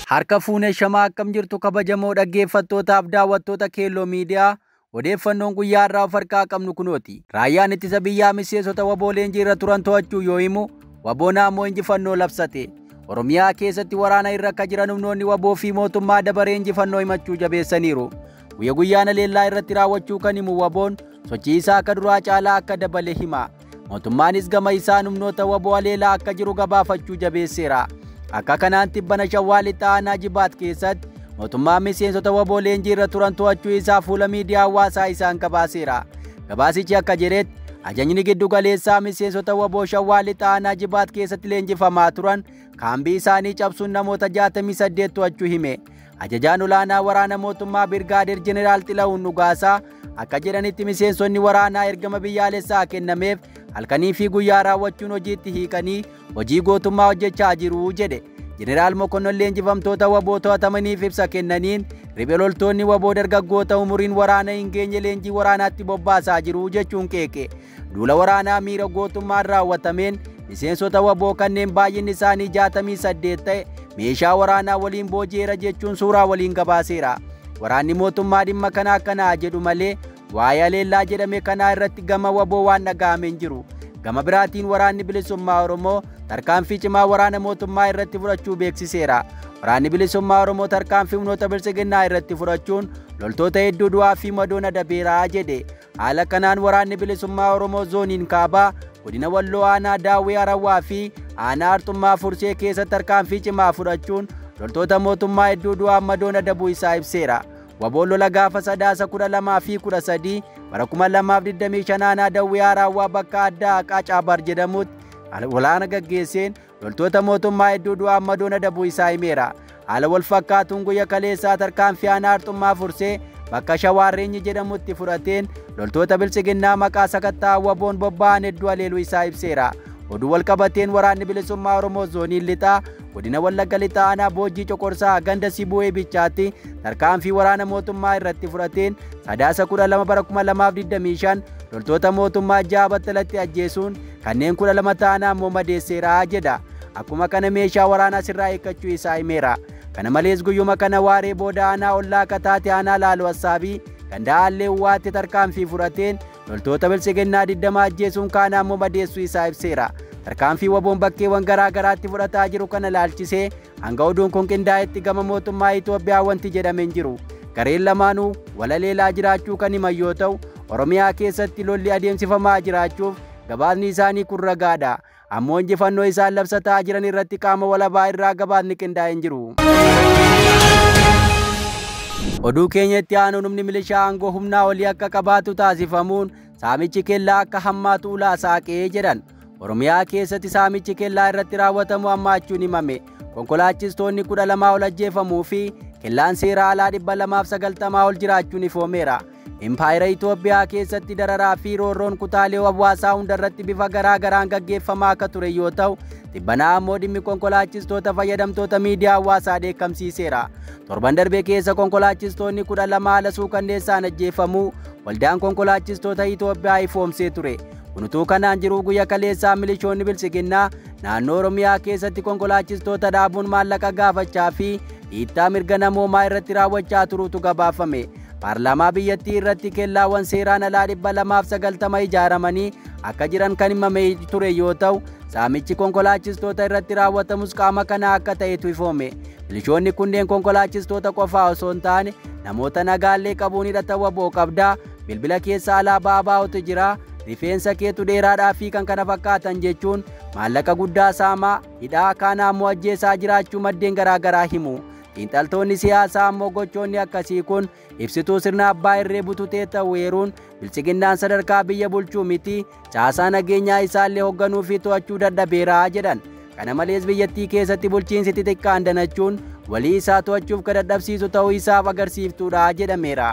Harka fuunee shamaa akkam jirtu kabajamoo dhaggeeffattootaaf daawwattoota Keelloo Miidiyaa odeeffannoon guyyaa irraa of harkaa qabnu kunooti. Raayyaan ittisa biyyaa miseensota waboo leenjii irra turan to'achuu yoo himu, waboon ammoo injifannoo labsate. Oromiyaa keessatti waraana irra akka jiran humnoonni waboo fi mootummaa dabaree injifannoo himachuu jabeessaniiru. Guyya guyyaan leellaa irratti raawwachuu kan himu waboon sochii isaa akka duraa caalaa akka dabale hima. Mootummaanis gama isaan humnoota waboo leellaa akka jiru gabaafachuu jabeesseera. Akka kanaan tibbana Shawwaa Lixaa Aanaa Jibaat keessatti mootummaan miseensota waboo leenjii irra turan to'achuu isaa fuula miidiyaa hawaasaa isaan gabaaseera. Gabaasichi akka jedhetti ajajni giddu galeessaa miseensota waboo Shawwaa Lixaa Aanaa Jibaat keessatti leenjifamaa turan kaambii isaanii cabsuun namoota 68 to'achuu hime. Ajajaan olaanaa waraana mootummaa Birgaadeer Jeneraal Xilahuun Dhugaasaa akka jedhanitti miseensonni waraanaa ergama biyyaalessaa kennameef halkanii fi guyyaa raawwachuun hojiitti hiikanii hojii gootummaa hojjechaa jiru jedhe. Jeneraal Mokonnon leenjifamtoota waboo to'atamaniif ibsa kennaniin riphee loltoonni waboo dargaggoota umuriin waraana hin geenye leenjii waraanaatti bobbaasaa jiru jechuun qeeqe. Duula waraanaa miira gootummaan raawwatameen miseensota waboo kanneen baay'inni isaanii 68 ta'e meeshaa waraanaa waliin booji'eera jechuun suuraa waliin gabaaseera. Waraanni mootummaa dhimma kana akkanaa jedhu malee waa'ee leellaa jedhame kanaa irratti gama waboo waan dhaga'ame hin jiru. Gama biraatiin waraanni bilisummaa Oromoo tarkaanfii cimaa waraana mootummaa irratti fudhachuu beeksiseera. Waraanni bilisummaa Oromoo tarkaanfii humnoota bilisiginnaa irratti fudhachuun loltoota hedduu du'aa fi madoon adabeeraa jedhe. Haala kanaan waraanni bilisummaa Oromoo zooniin kaabaa godina Walloo Aanaa Daawwee Arawwaa fi Aanaa Artummaa Fursee keessatti tarkaanfii cimaa fudhachuun loltoota mootummaa hedduu du'aa madoon adabuu isaa ibseera. Waboon lola gaafa sadaasa 12 fi 13 bara 2025 Aanaa Daawwee Arawwaa bakka addaa Qacaabar jedhamutti walaana gaggeesseen loltoota mootummaa hedduu du'aa madoon adabuu isaa himeera. Haala wal fakkaatuun guyya kaleessaa tarkaanfii Aanaa Artummaa Fursee bakka Shawaarreenyi jedhamutti fudhateen loltoota bilisiginnaa maqaa sakattaa waboon bobba'an hedduu haleeluu isaa ibseera. Oduu wal qabateen waraanni bilisummaa Oromoo zooniin lixaa godina Wallagga Lixaa Aanaa Boojjii Coqorsaa ganda Sibu'ee Bichaatti tarkaanfii waraana mootummaa irratti fudhateen sadaasa 12 bara 2025 loltoota mootummaa 6 battalatti ajjeesuun kanneen 12 ta'an ammoo madeesseera jedha. Akkuma kana meeshaa waraanaa sirraa eeggachuu isaa himeera. Kana malees guyyuma kana waaree booda Aanaa Ollaa Kataate Aanaa Laaloo Assaabii ganda Aallee Uwaatti tarkaanfii fudhateen loltoota bilisiginnaa 20 ajjeesuun kaan ammoo madeessuu isaa ibseera. Tarkaanfii waboon bakkeewwan garaa garaatti fudhataa jiru kana laalchisee hanga oduun kun qindaa'etti gama mootummaa Itoophiyaa wanti jedhame hin jiru. Gareen lamaanuu walaleelaa jiraachuu kan himan yoo ta'u, Oromiyaa keessatti lolli adeemsifamaa jiraachuuf gabaasni isaanii kun ragaadha. Ammoo injifannoo isaan labsataa jiran irratti qaama walabaa irraa gabaasni qindaa'e hin jiru. Oduu keenyatti aanuun humni milishaa aangoo humnaa olii akka qabaatu taasifamuun saamichi kellaa akka hammaatu ulaa saaqee jedhan. Oromiyaa keessatti saamichi kellaa irratti raawwatamu hammaachuun himame. Konkolaachistoonni 12 ol ajjeefamuu fi kellaan seera alaa 290 ol jiraachuun ifoomeera. Impaayera Itoophiyaa keessatti dararaa fi roorroon kutaalee hawaasaa hundarratti bifa garaa garaan gaggeeffamaa akka ture yoo ta'u, tibbanaa ammoo dhimmi konkolaachistoota fayyadamtoota miidiyaa hawaasaa dheekkamsiiseera. Torban darbe keessa konkolaachistoonni 12 haala suukanneessaan ajjeefamuu waldaan konkolaachistoota Itoophiyaa ifoomsee ture. Kunutuu kanaan jiru guyya kaleessaa milishoonni bilisiginnaa naannoo Oromiyaa keessatti konkolaachistoota dhaabuun maallaqa gaafachaa fi dhiittaa mirga namoomaa irratti raawwachaa turuutu gabaafame. Paarlaamaa biyyattii irratti kellaawwan seeraan alaa 290 ijaaramanii akka jiran kan himame ture yoo ta'u, saamichi konkolaachistoota irratti raawwatamus qaama kanaa akka ta'etu ifoome. Milishoonni kunneen konkolaachistoota qofaa osoo hin taane namoota nagaallee qabuun hidhata waboo qabdaa, bilbila keessa alaabaa ABO'tu jira, rifeensa keetu dheeraadhaa fi kan kana fakkaatan jechuun maallaqa guddaa saamaa, hidhaa kaan ammoo ajjeesaa jiraachuu maddeen garaa garaa himu. Xiinxaltoonni siyaasaa ammoo gochoonni akkasii kun ibsituu sirna abbaa irree bututee ta'uu eeruun bilisiginnaan sadarkaa biyya bulchuu miti, caasaa nageenyaa isaallee hoogganuu fi to'achuu dadhabeeraa jedhan. Kana malees biyyattii keessatti bulchiinsi xixiqqaan danachuun walii isaa to'achuuf kan dadhabsiisu ta'uu isaaf agarsiiftuudha jedhameera.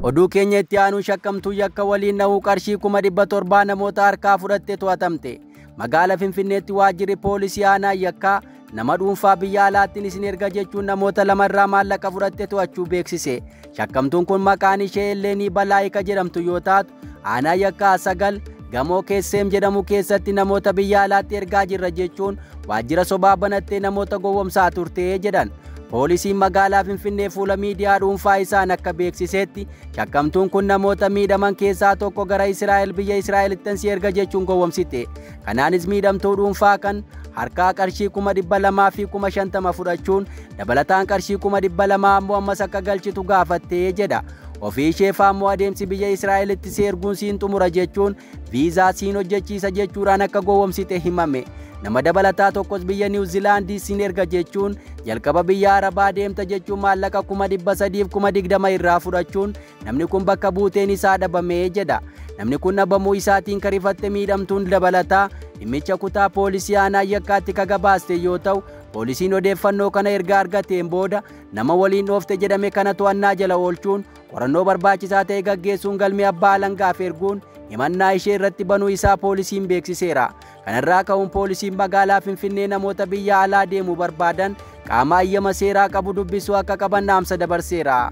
Oduu keenya itti aanuu shakkamtuu yakka waliin na'uu qarshii 700 namoota harkaa fudhattee to'atamte. Magaala Finfinneetti waajjirri poolisii aanaa yakkaa nama dhuunfaa biyya alaattiin isin erga jechuun namoota lamarraa maallaqa fudhattee to'achuu beeksise. Shakkamtuun kun maqaan ishee Eleenii Balaayika jedhamtu yoo taatu, aanaa yakkaa 9 gamoo keesseem jedhamu keessatti namoota biyya alaatti ergaa jirra jechuun waajjira sobaa banattee namoota gowwomsaa turte jedhan. Poolisiin magaalaa Finfinnee fuula miidiyaa dhuunfaa isaan akka beeksisetti shakkamtuun kun namoota miidhaman keessaa tokko gara Israa'el biyya Israa'elitti si erga jechuun gowwomsite. Kanaanis miidhamtuu dhuunfaa kan harkaa qarshii 200,000 fi 50,000 fudhachuun dabalataan qarshii 200,000 ammoo ammas akka galchitu gaafattee jedha. Ofii isheefaa ammoo adeemsi biyya Israa'elitti si erguun siin xumura jechuun viizaa siin hojjechiisa jechuudhaan akka gowwomsite himame. Nama dabalataa tokkos biyya Niwuziilaandii siin erga jechuun jalqaba biyya Arabaa deemta jechuun maallaqa 300,000 fi 20,000 irraa fudhachuun namni kun bakka buuteen isaa dhabamee jedha. Namni kun dhabamuu isaatiin karifatte miidhamtuun dabalataa dhimmicha kutaa poolisii aanaa yakkaatti kagabaaste yoo ta'u, poolisiin odeeffannoo kana erga argateen booda nama waliin dhoofte jedhame kana to'annaa jala oolchuun qorannoo barbaachisaa ta'e gaggeessuun galmee abbaa alangaaf erguun himannaa ishee irratti banuu isaa poolisiin beeksiseera. Kanarraa ka'uun poolisiin magaalaa Finfinnee namoota biyya alaa deemuu barbaadan qaama ayyama seeraa qabu dubbisuu akka qaban dhaamsa dabarseera.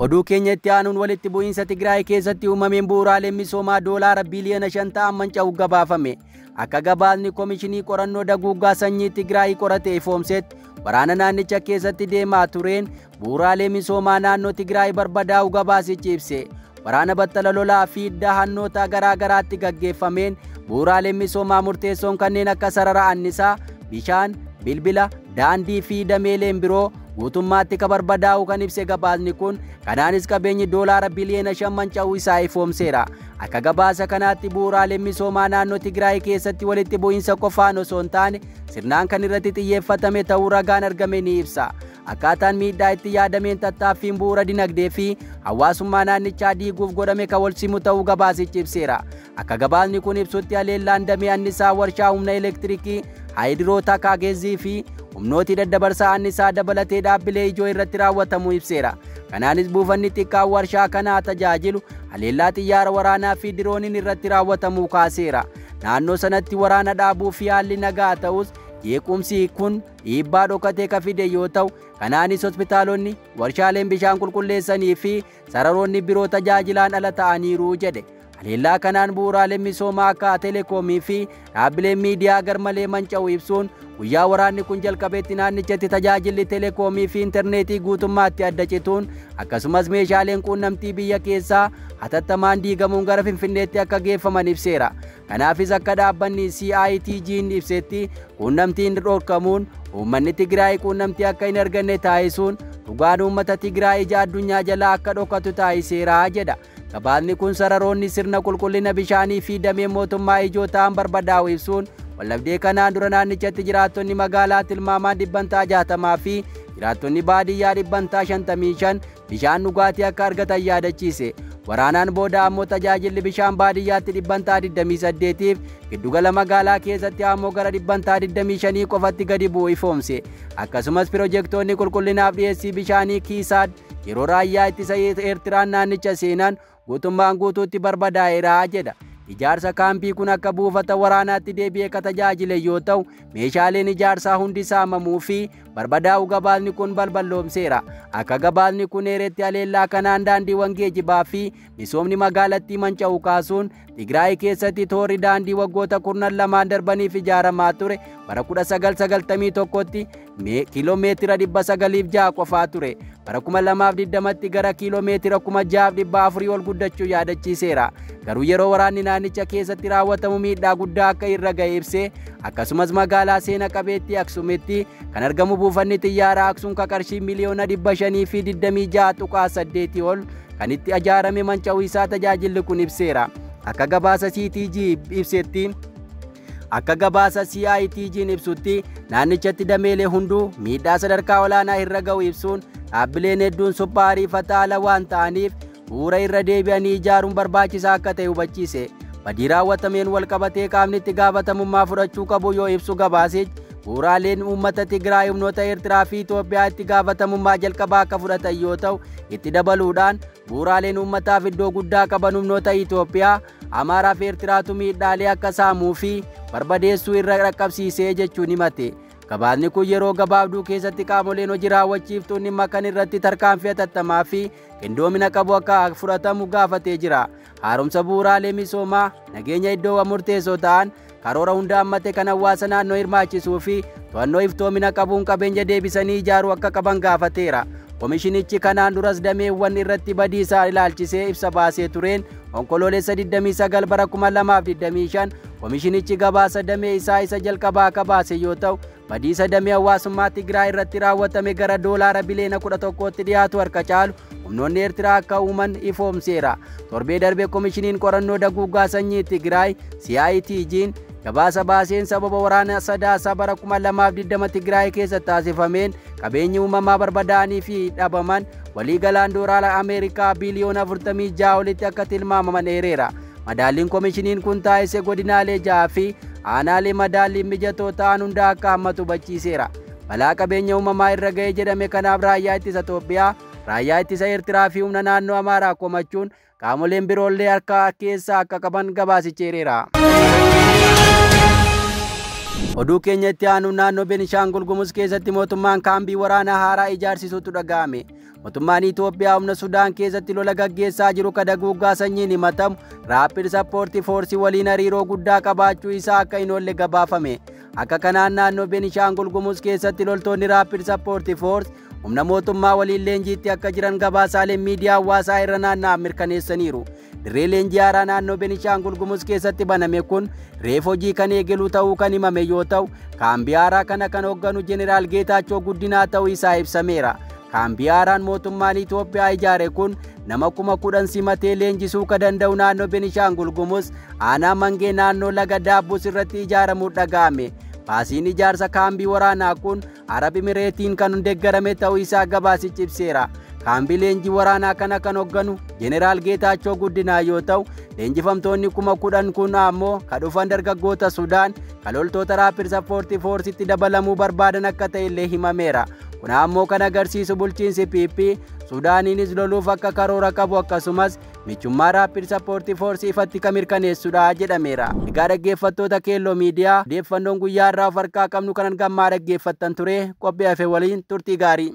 Oduu keenya itti aanuun walitti bu'iinsa Tigraay keessatti uumameen bu'uuraaleen misoomaa doolaara biliyoona 5 ta'an manca'uu gabaafame. Akka gabaasni Komishinii Qorannoo Daguuggaa Sanyii Tigraay qorate ifoomsetti waraana naannicha keessatti deemaa tureen bu'uuraalee misoomaa naannoo Tigraay barbadaa'uu gabaasichi ibse. Waraana battala lolaa fi dahannoota garaa garaatti gaggeeffameen bu'uuraaleen misoomaa murteessoon kanneen akka sarara annisaa, bishaan, bilbila, daandii fi dameeleen biroo guutummaatti barbadaa'uu kan ibse gabaasni kun. Kanaanis qabeenyi doolaara biliyoona 5 manca'uu isaa ifoomseera. Akka gabaasa kanaatti bu'uuraaleen misoomaa naannoo Tigraay keessatti walitti bu'iinsa qofaan osoo hin taane sirnaan kan irratti xiyyeeffatame ta'uu ragaan argame ni ibsa. Akkaataan miidhaa itti yaadameen tattaaffiin bu'uura dinagdee fi hawaasummaa naannichaa diiguuf godhame kan wal simu ta'uu gabaasichi ibseera. Akka gabaasni kun ibsutti haleellaan damee annisaa warshaa humna elektiriikii Haayidiroo Kaageezii fi humnooti daddabarsaa annisaa dabalatee dhaabbilee ijoo irratti raawwatamuu ibseera. Kanaanis buufanni xiqqaan warshaa kanaa tajaajilu haleellaa xiyyaara waraanaa fi dirooniin irratti raawwatamuu kaaseera. Naannoo sanatti waraana dhaabuu fi haalli nagaa ta'us jeequmsi kun dhiibbaa dhokatee kan fide yoo ta'u, kanaanis hospitaalonni, warshaaleen bishaan qulqulleessanii fi sararoonni biroo tajaajilaan ala ta'aniiru jedhe. Haleellaa kanaan bu'uuraaleen misoomaa akka teleekoomii fi dhaabbileen miidiyaa garmalee manca'uu ibsuun guyyaa waraanni kun jalqabeetti naannichatti tajaajilli teleekoomii fi intarneetii guutummaatti adda cituun akkasumas meeshaaleen quunnamtii biyya keessaa hatattamaan diigamuun gara Finfinneetti akka geeffaman ibseera. Kanaafis akka dhaabbanni CITG'n ibsetti quunnamtiin dhorkamuun uummanni Tigraay quunnamtii akka hin arganne taasisuun dhugaan uummata Tigraay ija addunyaa jalaa akka dhokatu taasiseera jedha. Gabaasni kun sararoonni sirna qulqullina bishaanii fi damee mootummaa ijoo ta'an barbadaa'uu ibsuun wallabdee kanaan dura naannichatti jiraattonni magaalaa tilmaamaan 60 fi jiraattonni baadiyyaa 55 bishaan dhugaatii akka argatan yaadachiise. Waraanaan booda ammoo tajaajilli bishaan baadiyyaatti 28 fi giddugala magaalaa keessatti ammoo gara 25 qofatti gadi bu'uu ifoomse. Akkasumas pirojektoonni qulqullinaaf dhiyeessii bishaanii Kiisaad yeroo raayyaa ittisa Eertiraan naannicha seenan guutummaan guutuutti barbadaa'eera jedha. Ijaarsa kaampii kun akka buufata waraanaatti deebi'ee kan tajaajile yoo ta'u, meeshaaleen ijaarsaa hundi saamamuu fi barbadaa'uu gabaasni kun balballoomseera. Akka gabaasni kun eeretti haleellaa kanaan daandiiwwan geejibaa fi misoomni magaalattii manca'uu kaasuun Tigraay keessatti toorri daandii waggoota 12 darbaniif ijaaramaa ture bara 1991tti kiiloomeetira 906 qofaa ture. Bara 2020tti gara kiiloomeetira 6,400 ol guddachuu yaadachiiseera. Garuu yeroo waraanni naannicha keessatti raawwatamu miidhaa guddaa akka irra ga'e ibsee akkasumas magaalaa seena qabeettii Aksuumitti kan argamu buufanni xiyyaaraa Aksuum qarshii miliyoona 526.8 ol kan itti ijaarame manca'uu isaa tajaajilli kun ibseera. Akka gabaasa CITG'n ibsutti naannichatti dameelee hunduu miidhaa sadarkaa olaanaa irra ga'u ibsuun dhaabbileen hedduun suphaa ariifataa ala waan ta'aniif bu'uura irra deebi'anii ijaaruun barbaachisaa akka ta'e hubachiise. Badii raawwatameen wal qabatee qaamni itti gaafatamummaa fudhachuu qabu yoo ibsu gabaasichi bu'uuraaleen uummata Tigraay humnoota Eertiraa fi Itoophiyaa itti gaafatamummaa jalqabaa akka fudhatan yoo ta'u, itti dabaluudhaan bu'uuraaleen uummataaf iddoo guddaa qaban humnoota Itoophiyaa, Amaaraa fi Eertiraatu miidhaalee akka saamuu fi barbadeessuu irra qaqqabsiisee jechuun himate. Gabaasni kun yeroo gabaabduu keessatti qaamoleen hojii raawwachiiftuun dhimma kana irratti tarkaanfii hatattamaa fi qindoomina qabu akka fudhatamu gaafatee jira. Haaromsa bu'uuraalee misoomaa, nageenya iddoowwan murteessoo ta'an, karoora hunda hammate kan hawaasa naannoo hirmaachisuu fi to'annoo iftoomina qabuun qabeenya deebisanii ijaaruu akka qaban gaafateera. Komishinichi kanaan duras dameewwan irratti badiisaa ilaalchisee ibsa baasee tureen onkoloolessa 29 bara 2025 komishinichi gabaasa damee isa jalqabaa akka baase yoo ta'u badiisa damee hawaasummaa Tigraay irratti raawwatame gara doolaara biliyoona 11tti dhiyaatu harka caalu humnoonni Eertiraa akka uuman ifoomseera. Torbee darbe komishiniin qorannoo duguuggaa sanyii Tigraay CITG'n gabaasa baaseen sababa waraana sadaasa bara 2020 Tigraay keessatti taasifameen qabeenyi uumamaa barbadaa'anii fi dhabaman waliigalaan doolaara Ameerikaa biliyoona 46 olitti akka tilmaamaman eereera. Madaalliin komishiniin kun taasise godinaalee 6 fi aanaalee madaalliin mijatoo ta'an hunda akka hammatu hubachiiseera. Balaa qabeenya uumamaa irra ga'ee jedhame kanaaf raayyaa ittisa Itoophiyaa, raayyaa ittisa Eertiraa fi humna naannoo Amaaraa komachuun qaamoleen biroollee harka keessaa akka qaban gabaasicheereera. Oduu keenya itti aanu naannoo Beenishaangul Gumuz keessatti mootummaan kaambii waraanaa haaraa ijaarsisuutu dhaga'ame. Mootummaan Itoophiyaa humna Sudaan keessatti lola gaggeessaa jiru ka duguuggaa sanyiin himatamu Rapid Support Force waliin hariiroo guddaa qabaachuu isaa akka hin oolle gabaafame. Akka kanaan naannoo Beenishaangul Gumuz keessatti loltoonni Rapid Support Force humna mootummaa waliin leenjiitti akka jiran gabaasaaleen miidiyaa hawaasaa irra naanna'an mirkaneessaniiru. Dirree leenjii haaraa naannoo Beenishaangul Gumuz keessatti baname kun reef hojii kan eegalu ta'uu kan himame yoo ta'u kaambii haaraa kana kan hoogganu Jeneraal Geetaachoo Guddinaa ta'uu isaa ibsameera. Kaambii haaraan mootummaan Itoophiyaa ijaare kun nama 10,000 simatee leenjisuu ka danda'u naannoo Beenishaangul Gumuz aanaa Mangee naannoo laga Daabbus irratti ijaaramuu dhaga'ame. Baasiin ijaarsa kaambii waraanaa kun Arab Emireetiin kan deeggarame ta'uu isaa gabaasichi ibseera. Kaambii leenjii waraanaa kana kan hoogganu Jeneraal Geetaachoo Guddinaa yoo ta'u leenjifamtoonni 10,000 kun ammoo ka dhufan dargaggoota Sudaan ka loltoota Rapid Support Force'itti dabalamuu barbaadan akka ta'e illee himameera. Kun ammoo kan agarsiisu bulchiinsi PP Sudaaniinis loluuf akka karoora qabu akkasumas michummaa Rapid Support Force ifatti kan mirkaneessudha jedhameera. Egaa dhaggeeffattoota Keelloo Miidiyaa odeeffannoon guyyaa irraa of harkaa qabnu kanan gammaa dhaggeeffattan ture qophii hafe waliin turtii gaarii.